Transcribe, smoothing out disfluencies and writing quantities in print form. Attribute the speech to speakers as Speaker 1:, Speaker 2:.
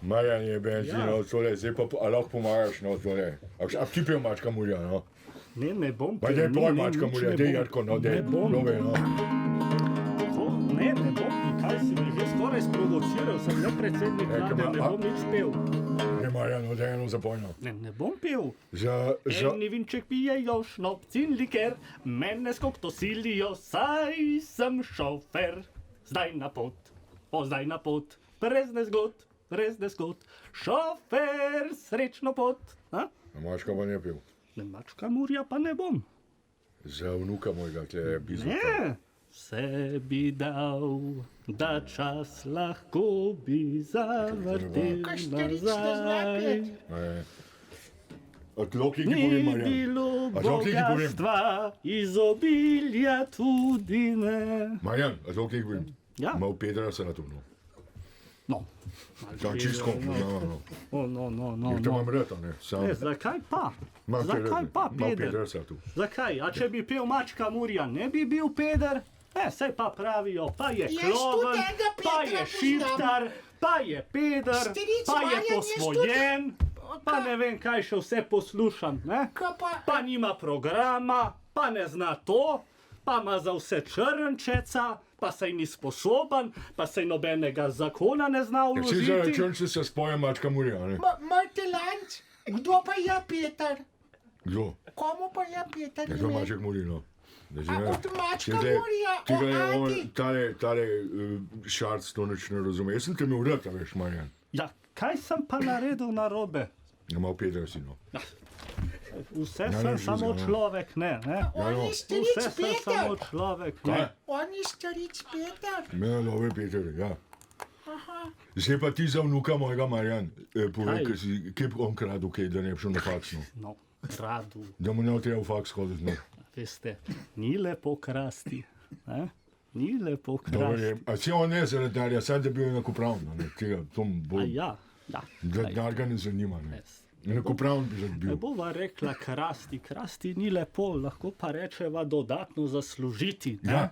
Speaker 1: Marjan je benzino, tole, zdaj pa lahko pomagaš, no, tole. A ti pil mačka Murja, no?
Speaker 2: Ne bom
Speaker 1: Pa daj poj mačka Murja, daj Jarko, no, daj, nove, no.
Speaker 2: Ne bom, kaj si me že skoraj sprovociral, sem ne predsednik vlade, ne bom nič pel.
Speaker 1: Ne, Marjan, no, daj eno zapojno.
Speaker 2: Ne bom pel.
Speaker 1: Za...
Speaker 2: vinček pijejo, šnopc in liker, mene skok to silijo, saj sem šofer. Zdaj na pot, brez nezgod, šofer, srečno pot. A?
Speaker 1: Mačka pa ne pil.
Speaker 2: Mačka Murja pa ne bom.
Speaker 1: Za vnuka mojega, tle bizuka.
Speaker 2: Ne, vse bi dal, da čas lahko bi zavrtel nazaj.
Speaker 1: A tloki, ki povem,
Speaker 2: Ni
Speaker 1: Marjan.
Speaker 2: bilo
Speaker 1: A tloki, ki povem.
Speaker 2: bogatstva, izobilja tudi ne.
Speaker 1: Marjan, a tloki, ki povem.
Speaker 2: Ja.
Speaker 1: Mal Pedra se na to, no.
Speaker 2: No.
Speaker 1: Ta čisto, no.
Speaker 2: No.
Speaker 1: Te imam rad, ne.
Speaker 2: Ne, zakaj pa?
Speaker 1: Mal
Speaker 2: Zakaj pa,
Speaker 1: Mal
Speaker 2: Peder?
Speaker 1: Pedra se na to.
Speaker 2: Zakaj? A če bi pel mačka Murja, ne bi bil Peder? Saj pa pravijo, pa je
Speaker 3: Jaz
Speaker 2: kloven,
Speaker 3: tudi tega
Speaker 2: pa
Speaker 3: Pedra
Speaker 2: je
Speaker 3: poznam.
Speaker 2: šiptar, pa je Peder,
Speaker 3: Stric
Speaker 2: pa je
Speaker 3: Marjan, jaz
Speaker 2: posvojen, pa ne vem, kaj še vse poslušam, ne? Pa nima programa, pa ne zna to, pa ima za vse črnčeca, pa saj ni sposoben, pa saj nobenega zakona ne zna
Speaker 1: Vsi za
Speaker 2: vložiti.
Speaker 1: računče se spoje mačka Murja, ne.
Speaker 3: Martelanc, kdo pa je Peter?
Speaker 1: Kdo?
Speaker 3: Komu pa je Peter?
Speaker 1: Je to maček Murja, no.
Speaker 3: A kot mačka Murja,
Speaker 1: Tale šarc to nič ne razume. Jaz sem te imel rad, a veš, Marjan.
Speaker 2: Ja, kaj sem pa naredil narobe?
Speaker 1: Ja, Mal Pedra si, no.
Speaker 2: Vse
Speaker 1: Ja,
Speaker 2: sem
Speaker 1: ne,
Speaker 2: samo
Speaker 1: žuzga, ne.
Speaker 2: človek, ne.
Speaker 3: On je
Speaker 2: Vse
Speaker 3: stric
Speaker 2: sem samo
Speaker 3: Peter.
Speaker 2: človek,
Speaker 1: Kaj?
Speaker 2: ne.
Speaker 3: On je stric Peter.
Speaker 1: Mene love Peter, ja. Zdaj pa ti za vnuka mojega, Marjan, povej,
Speaker 2: Kaj?
Speaker 1: kje on kradu, kaj, da ne bi šel na faks, no.
Speaker 2: No, radu,
Speaker 1: Da mu ne bo treba v faks hoditi, no.
Speaker 2: veste, ni lepo krasti, ne? Ni lepo
Speaker 1: Dobro
Speaker 2: krasti.
Speaker 1: je. A si on ne zaradi denarja, sad da bi bil enakopraven, ne. Tega, to mu bo,
Speaker 2: Ja.
Speaker 1: denar ga ne zanima, ne.
Speaker 2: Res.
Speaker 1: Enakopraven bi rad
Speaker 2: Ne
Speaker 1: bil.
Speaker 2: bova rekla krasti ni lepo, lahko pa rečeva dodatno zaslužiti, ne?
Speaker 1: Ja.